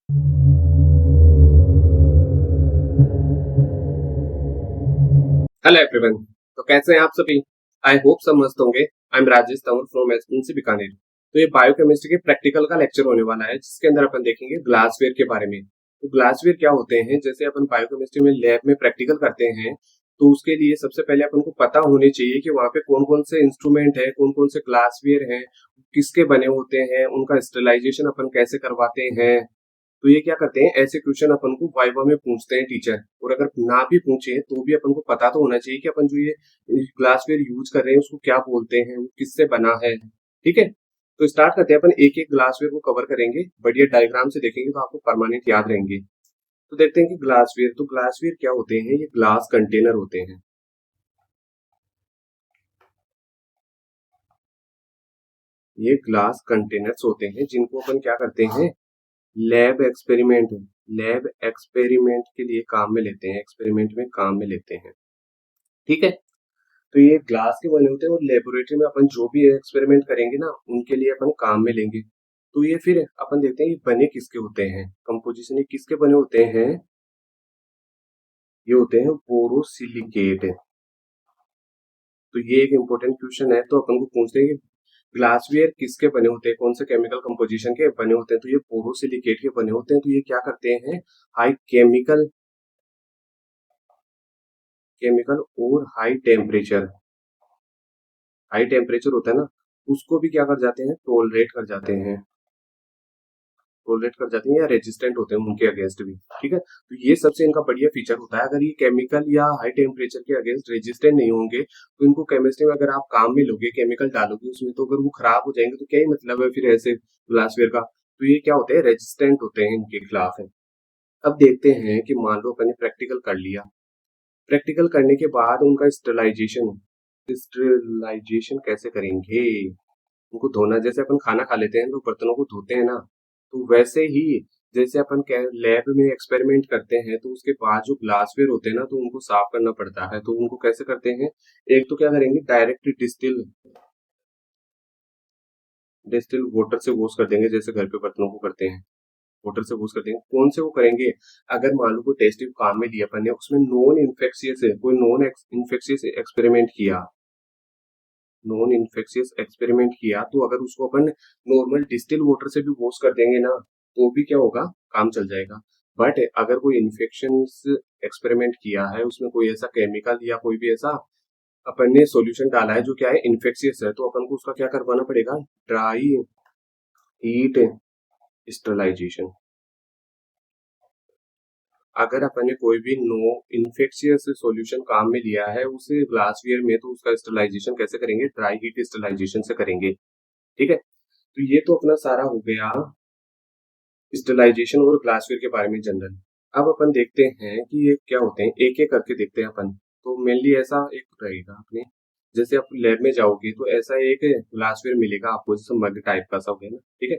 Hello everyone. तो कैसे हैं आप सभी? आई होप सब मस्त होंगे। I am Rajesh Tanwar from SNC Bikaner. तो ये बायोकेमिस्ट्री के प्रैक्टिकल का लेक्चर होने वाला है, जिसके अंदर अपन देखेंगे ग्लासवेयर के बारे में। तो ग्लासवेयर क्या होते हैं, जैसे अपन बायोकेमिस्ट्री में लैब में प्रैक्टिकल करते हैं, तो उसके लिए सबसे पहले अपन को पता होनी चाहिए कि वहाँ पे कौन कौन से इंस्ट्रूमेंट है, कौन कौन से ग्लासवेयर हैं, किसके बने होते हैं, उनका स्टरलाइजेशन अपन कैसे करवाते हैं। तो ये क्या करते हैं, ऐसे क्वेश्चन अपन को वाइवा में पूछते हैं टीचर। और अगर ना भी पूछे तो भी अपन को पता तो होना चाहिए कि अपन जो ये ग्लासवेयर यूज कर रहे हैं उसको क्या बोलते हैं, वो किससे बना है। ठीक है, तो स्टार्ट करते हैं। अपन एक एक ग्लासवेयर को कवर करेंगे, बढ़िया डायग्राम से देखेंगे तो आपको परमानेंट याद रहेंगे। तो देखते हैं कि ग्लासवेयर, तो ग्लासवेयर क्या होते हैं, ये ग्लास कंटेनर होते हैं। ये ग्लास कंटेनर्स होते हैं जिनको अपन क्या करते हैं, लैब एक्सपेरिमेंट, लैब एक्सपेरिमेंट के लिए काम में लेते हैं, एक्सपेरिमेंट में काम में लेते हैं। ठीक है, तो ये ग्लास के बने होते हैं और लेबोरेटरी में अपन जो भी एक्सपेरिमेंट करेंगे ना, उनके लिए अपन काम में लेंगे। तो ये फिर अपन देखते हैं ये बने किसके होते हैं, कंपोजिशन ये किसके बने होते हैं। ये होते हैं बोरोसिलिकेट। तो ये एक इंपॉर्टेंट क्वेश्चन है, तो अपन को पूछते हैं कि ग्लासवेयर किसके बने होते हैं, कौन से केमिकल कंपोजिशन के बने होते हैं। तो ये बोरोसिलिकेट के बने होते हैं। तो ये क्या करते हैं, हाई केमिकल, केमिकल और हाई टेम्परेचर होता है ना, उसको भी क्या कर जाते हैं, टोलरेट कर जाते हैं, टोलरेट कर जाते हैं या रेजिस्टेंट होते हैं उनके अगेंस्ट भी। ठीक है, तो ये सबसे इनका बढ़िया फीचर होता है। अगर ये केमिकल या हाई टेम्परेचर के अगेंस्ट रेजिस्टेंट नहीं होंगे तो इनको केमिस्ट्री में अगर आप काम में लोगे, केमिकल डालोगे उसमें, तो अगर वो खराब हो जाएंगे तो क्या ही मतलब है फिर ऐसे ग्लासवेयर का। तो ये क्या होते हैं, रेजिस्टेंट होते हैं, इनके खिलाफ है। अब देखते हैं कि मान लो अपने प्रैक्टिकल कर लिया, प्रैक्टिकल करने के बाद उनका स्टरलाइजेशन, स्टरलाइजेशन कैसे करेंगे, उनको धोना, जैसे अपन खाना खा लेते हैं तो बर्तनों को धोते हैं ना, तो वैसे ही जैसे अपन लैब में एक्सपेरिमेंट करते हैं तो उसके बाद जो ग्लासवेयर होते हैं ना, तो उनको साफ करना पड़ता है। तो उनको कैसे करते हैं, एक तो क्या करेंगे, डायरेक्ट डिस्टिल, डिस्टिल वाटर से वॉश कर देंगे, जैसे घर पे बर्तनों को करते हैं, वाटर से वॉश कर देंगे। कौन से वो करेंगे, अगर मान लो कोई टेस्ट ट्यूब काम में लिया अपन ने, उसमें नॉन इन्फेक्शियस है, कोई नॉन इन्फेक्शियस एक्सपेरिमेंट किया, नॉन इन्फेक्शियस एक्सपेरिमेंट किया, तो अगर उसको अपन नॉर्मल डिस्टिल वाटर से भी वॉश कर देंगे ना, तो भी क्या होगा, काम चल जाएगा। बट अगर कोई इन्फेक्शन एक्सपेरिमेंट किया है, उसमें कोई ऐसा केमिकल या कोई भी ऐसा अपन ने सॉल्यूशन डाला है जो क्या है, इन्फेक्शियस है, तो अपन को उसका क्या करवाना पड़ेगा, ड्राई हीट स्टरलाइजेशन। अगर अपन ने कोई भी नो इन्फेक्शियस सॉल्यूशन काम में लिया है उसे ग्लासवेयर में, तो उसका स्टरलाइजेशन कैसे करेंगे, ड्राई हीट स्टरलाइजेशन से करेंगे। ठीक है, तो ये तो अपना सारा हो गया स्टरलाइजेशन और ग्लासवेयर के बारे में जनरल। अब अपन देखते हैं कि ये क्या होते हैं, एक एक करके देखते हैं अपन। तो मेनली ऐसा एक रहेगा अपने, जैसे आप लैब में जाओगे तो ऐसा एक ग्लासवेयर मिलेगा आपको, जैसे मग टाइप का सा हो गया ना। ठीक है,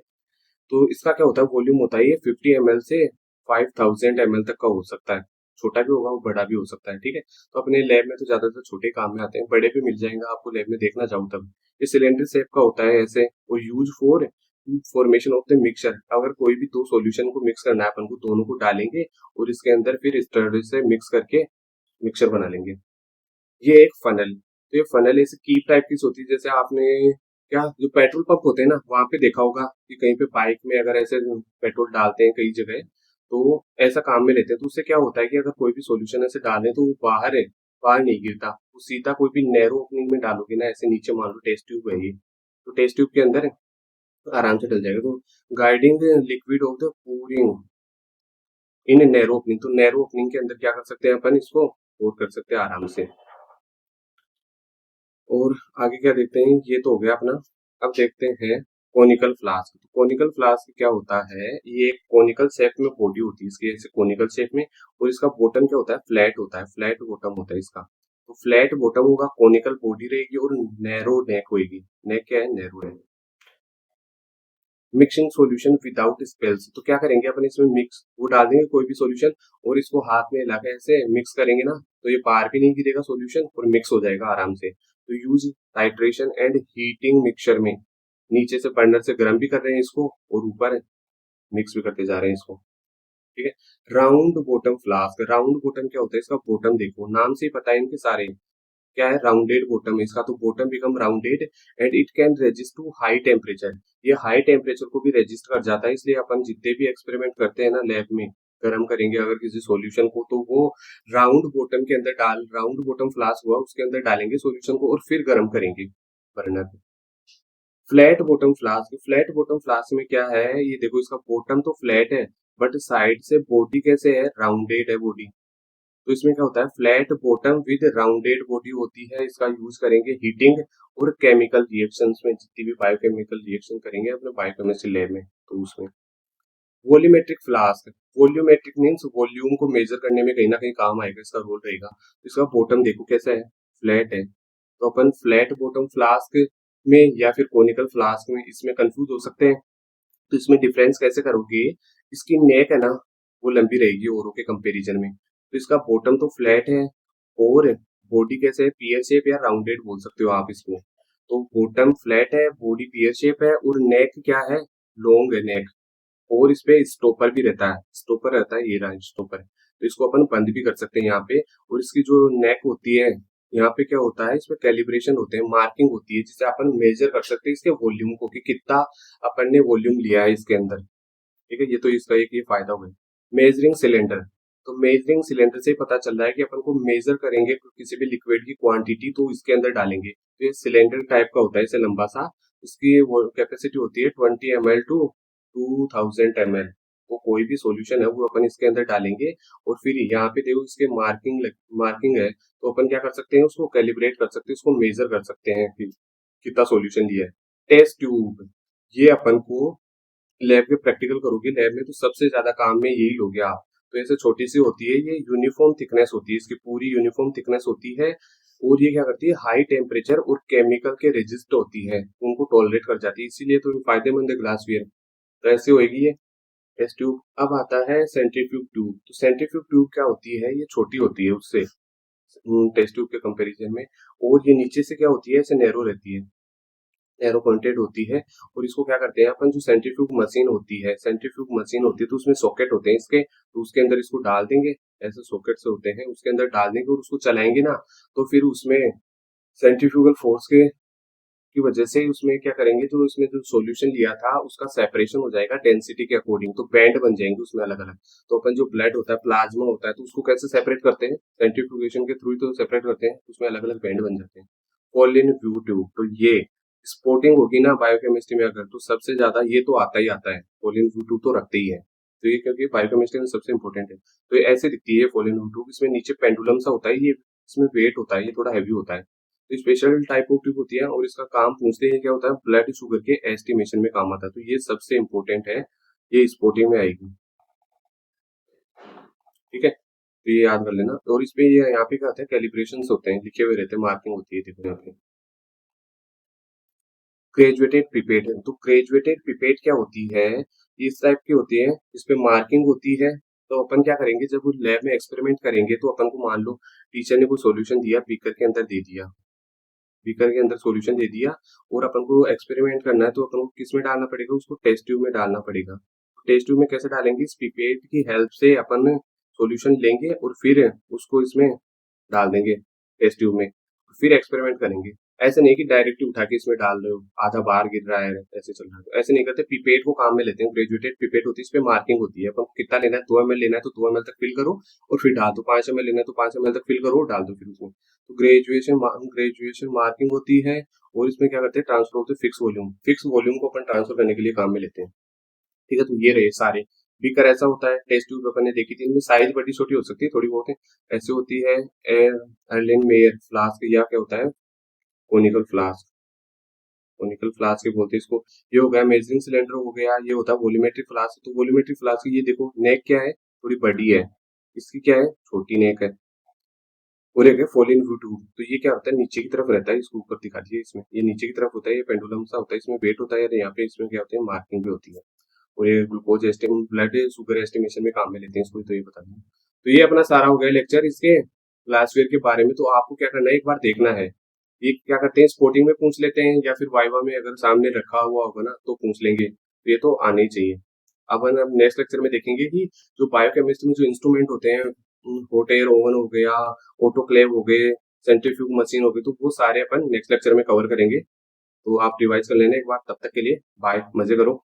तो इसका क्या होता है, वॉल्यूम होता है ये 50 ml से 5000 ml तक का हो सकता है। छोटा भी होगा, वो बड़ा भी हो सकता है। ठीक है, तो अपने लैब में तो ज्यादातर छोटे काम में आते हैं, बड़े भी मिल जाएंगे आपको लैब में देखना चाहूँ तब। ये सिलेंडर शेप का होता है ऐसे, और use for formation of the mixture. अगर कोई भी दो सॉल्यूशन को मिक्स करना है अपन को, दोनों को डालेंगे और इसके अंदर फिर स्टर्डर से मिक्स करके मिक्सचर बना लेंगे। ये एक फनल, तो ये फनल ऐसे कीप टाइप की होती है, जैसे आपने क्या जो पेट्रोल पंप होते हैं ना, वहां पे देखा होगा कि कहीं पे बाइक में अगर ऐसे पेट्रोल डालते हैं कई जगह, तो ऐसा काम में लेते हैं। तो उससे क्या होता है कि अगर कोई भी सॉल्यूशन ऐसे डालें तो वो बाहर है, बाहर नहीं गिरता, वो सीधा कोई भी नैरो ओपनिंग में डालोगे ना, ऐसे नीचे मान लो टेस्ट ट्यूब है ये, तो टेस्ट ट्यूब के अंदर आराम से डल जाएगा। तो guiding liquid of the pouring in narrow opening, तो नैरो ओपनिंग के अंदर क्या कर सकते हैं अपन, इसको और कर सकते हैं आराम से। और आगे क्या देखते हैं, ये तो हो गया अपना। अब देखते हैं कोनिकल फ्लास्क। तो कोनिकल फ्लास्क क्या होता है, ये एक कोनिकल शेप में बॉडी होती है इसकी, ऐसे कोनिकल शेप में, और इसका बॉटम क्या होता है, फ्लैट होता है, फ्लैट बॉटम होता है इसका। तो फ्लैट बॉटम होगा, कोनिकल बॉडी रहेगी और नैरो नेक होगी। नेक क्या है, नैरो है। मिक्सिंग सॉल्यूशन विदाउट स्पेल्स, तो क्या करेंगे अपन इसमें मिक्स, वो डाल देंगे कोई भी सॉल्यूशन और इसको हाथ में लगा ऐसे मिक्स करेंगे ना, तो ये बाहर भी नहीं गिरेगा सॉल्यूशन और मिक्स हो जाएगा आराम से। तो use titration and heating mixture में, नीचे से बर्नर से गर्म भी कर रहे हैं इसको और ऊपर मिक्स भी करते जा रहे हैं इसको। ठीक है। Round bottom flask, round bottom क्या होता है, इसका बॉटम देखो, नाम से ही पता है इनके सारे क्या है, राउंडेड बॉटम है इसका, तो bottom become rounded and it can resist to high temperature. ये हाई टेम्परेचर को भी रेजिस्ट कर जाता है, इसलिए अपन जितने भी एक्सपेरिमेंट करते हैं ना लैब में, गर्म करेंगे अगर किसी सॉल्यूशन को, तो वो राउंड बॉटम के अंदर राउंड बॉटम फ्लास्क हुआ उसके अंदर डालेंगे सॉल्यूशन को और फिर गर्म करेंगे बर्नर पे। Flat bottom flask, flat bottom flask में क्या है, ये देखो इसका बॉटम तो फ्लैट है बट साइड से बॉडी कैसे है, राउंडेड है बॉडी। तो इसमें क्या होता है, flat bottom with rounded body होती है, इसका यूज करेंगे हीटिंग और केमिकल रिएक्शंस में, जितनी भी बायोकेमिकल रिएक्शन करेंगे अपने बायोकेमिस्ट्री लैब में, तो उसमें। Volumetric flask, volumetric means volume को मेजर करने में कहीं ना कहीं काम आएगा, इसका रोल रहेगा। इसका बॉटम देखो कैसा है, फ्लैट है, तो अपन फ्लैट बॉटम फ्लास्क में या फिर कोनिकल फ्लास्क में इसमें कंफ्यूज हो सकते हैं। तो इसमें डिफरेंस कैसे करोगे, इसकी नेक है ना वो लंबी रहेगी औरों के कंपैरिजन में, तो इसका बॉटम तो फ्लैट है और बॉडी कैसे है, पीयर शेप या राउंडेड बोल सकते हो आप इसको। तो बॉटम फ्लैट है, बॉडी पीयर शेप है और नेक क्या है, लॉन्ग है नेक, और इस पे स्टॉपर भी रहता है, स्टॉपर रहता है, ये रहा स्टॉपर, तो इसको अपन बंद भी कर सकते हैं यहाँ पे। और इसकी जो नेक होती है, यहाँ पे क्या होता है, इसमें कैलिब्रेशन होते हैं, मार्किंग होती है, जिससे अपन मेजर कर सकते हैं इसके वॉल्यूम को कि कितना अपन ने वॉल्यूम लिया है इसके अंदर। ठीक है, ये तो इसका एक ये फायदा हुआ। मेजरिंग सिलेंडर, तो मेजरिंग सिलेंडर से ही पता चल रहा है कि अपन को मेजर करेंगे किसी भी लिक्विड की क्वांटिटी, तो इसके अंदर डालेंगे, तो ये सिलेंडर टाइप का होता है, इसे लंबा सा, इसकी वो कैपेसिटी होती है 20 ml टू 2000 ml। तो कोई भी सॉल्यूशन है वो अपन इसके अंदर डालेंगे और फिर यहाँ पे देखो इसके मार्किंग है, तो अपन क्या कर सकते हैं, उसको कैलिब्रेट कर सकते हैं, उसको मेजर कर सकते हैं कि कितना सॉल्यूशन लिया है। टेस्ट ट्यूब, ये अपन को लैब के प्रैक्टिकल करोगे लैब में तो सबसे ज्यादा काम में यही लोगे आप। तो ऐसे छोटी सी होती है, ये यूनिफॉर्म थिकनेस होती है, इसकी पूरी यूनिफॉर्म थिकनेस होती है, और ये क्या करती है, हाई टेम्परेचर और केमिकल के रेजिस्ट होती है, उनको टॉलरेट कर जाती है, इसीलिए तो फायदेमंद है ग्लासवेयर। तो ऐसे होगी ये टेस्ट ट्यूब। अब आता है सेंट्रीफ्यूग ट्यूब, तो सेंट्रीफ्यूग ट्यूब क्या होती है, ये छोटी होती है उससे टेस्ट ट्यूब के कंपेरिजन में, और ये नीचे से क्या होती है, ऐसे नैरो रहती है, एरो पॉइंटेड होती है। और इसको क्या करते हैं अपन, जो सेंट्रीफ्यूग मशीन होती है, सेंट्रीफ्यूग मशीन होती है तो उसमें सॉकेट होते हैं इसके, तो उसके अंदर इसको डाल देंगे, ऐसे सॉकेट से होते हैं, उसके अंदर डाल देंगे और उसको चलाएंगे ना, तो फिर उसमें सेंट्रीफ्यूगल फोर्स के की वजह से उसमें क्या करेंगे, जो इसमें जो सॉल्यूशन लिया था उसका सेपरेशन हो जाएगा डेंसिटी के अकॉर्डिंग, तो बैंड बन जाएंगे उसमें अलग अलग। तो अपन जो ब्लड होता है, प्लाज्मा होता है, तो उसको कैसे सेपरेट करते हैं, सेंट्रीफ्यूगेशन के थ्रू ही तो सेपरेट करते हैं, उसमें अलग अलग बैंड बन जाते हैं। कॉलिन व्यू ट्यूब, तो ये स्पोर्टिंग होगी ना बायोकेमिस्ट्री में अगर, तो सबसे ज्यादा ये तो आता ही आता है, कॉलिन व्यू ट्यूब तो रखते ही है, तो ये क्योंकि बायोकेमिस्ट्री में सबसे इंपॉर्टेंट है। तो ये ऐसे दिखती है कॉलिन व्यू ट्यूब, इसमें नीचे पेंडुलम सा होता है, ये इसमें वेट होता है, ये थोड़ा हैवी होता है, तो स्पेशल टाइप ऑफ ट्यूब होती है, और इसका काम पूछते हैं क्या होता है, ब्लड शुगर के एस्टिमेशन में काम आता है, तो ये सबसे इंपॉर्टेंट है, ये स्पोर्टिंग में आएगी। ठीक है, तो ये याद कर लेना। और इसमें ये यहाँ पे क्या होता है, कैलिब्रेशन होते हैं, लिखे हुए रहते हैं, मार्किंग होती है, देखो यहाँ पे। ग्रेजुएटेड पिपेट, तो ग्रेजुएटेड पिपेट क्या होती है, इस टाइप की होती है, इस पे मार्किंग होती है। तो अपन क्या करेंगे, जब लैब में एक्सपेरिमेंट करेंगे तो अपन को मान लो टीचर ने कोई सॉल्यूशन दिया, बीकर के अंदर दे दिया, बीकर के अंदर सॉल्यूशन दे दिया, और अपन को एक्सपेरिमेंट करना है, तो अपन को किस में डालना पड़ेगा, उसको टेस्ट ट्यूब में डालना पड़ेगा। टेस्ट ट्यूब में कैसे डालेंगे, इस पिपेट की हेल्प से अपन सॉल्यूशन लेंगे और फिर उसको इसमें डाल देंगे टेस्ट ट्यूब में, फिर एक्सपेरिमेंट करेंगे। ऐसे नहीं कि डायरेक्ट उठा के इसमें डाल रहे हो, आधा बाहर गिर रहा है, ऐसे चल रहा है, तो ऐसे नहीं करते, पिपेट को काम में लेते हैं, ग्रेजुएटेड पिपेट होती है, इस पे मार्किंग होती है, अपन को कितना लेना है, 2 ml लेना है तो 2 ml तक फिल करो और फिर डाल दो, 5 ml लेना है तो 5 ml तक फिल करो और डाल दो फिर उसमें। तो ग्रेजुएशन मार्किंग होती है, और इसमें क्या करते हैं, ट्रांसफर होते हैं फिक्स वॉल्यूम को अपन ट्रांसफर करने के लिए काम में लेते हैं। ठीक है, तो ये रहे सारे। बीकर ऐसा होता है, टेस्ट ट्यूब अपन ने देखी थी, इनमें साइज बड़ी छोटी हो सकती है, थोड़ी बहुत है, ऐसे होती है। एर्लिन मेयर फ्लास्क, या क्या होता है, कोनिकल फ्लास्क, कोनिकल फ्लास्क के बोलते हैं इसको। ये हो गया मेजरिंग सिलेंडर हो गया, ये होता है वॉल्यूमेट्रिक फ्लास्क, तो वॉल्यूमेट्रिक फ्लास्क ये देखो नेक क्या है, थोड़ी बड़ी है, इसकी क्या है, छोटी नेक है। और एक है फॉलिन व्यू ट्यूब, तो ये क्या होता है, नीचे की तरफ रहता है, इसको ऊपर दिखा दीजिए, इसमें ये नीचे की तरफ होता है, ये पेंडुलम सा होता है, इसमें वेट होता है, और यहाँ पे इसमें क्या होता है, मार्किंग भी होती है, और ये glucose esteem blood sugar estimation में काम में लेते हैं इसको, तो ये बता दें। तो ये अपना सारा हो गया लेक्चर इसके ग्लासवेयर के बारे में। तो आपको क्या करना है, एक बार देखना है, ये क्या करते हैं, स्पोर्टिंग में पूछ लेते हैं या फिर वाइवा में अगर सामने रखा हुआ होगा ना तो पूछ लेंगे, तो ये तो आने ही चाहिए। अपन अब नेक्स्ट लेक्चर में देखेंगे कि जो बायोकेमिस्ट्री में जो इंस्ट्रूमेंट होते हैं, हॉट एयर ओवन हो गया, ऑटोक्लेव हो गए, सेंट्रीफ्यूज मशीन हो गई, तो वो सारे अपन नेक्स्ट लेक्चर में कवर करेंगे। तो आप रिवाइज कर लेना एक बार, तब तक के लिए बाय, मजे करो।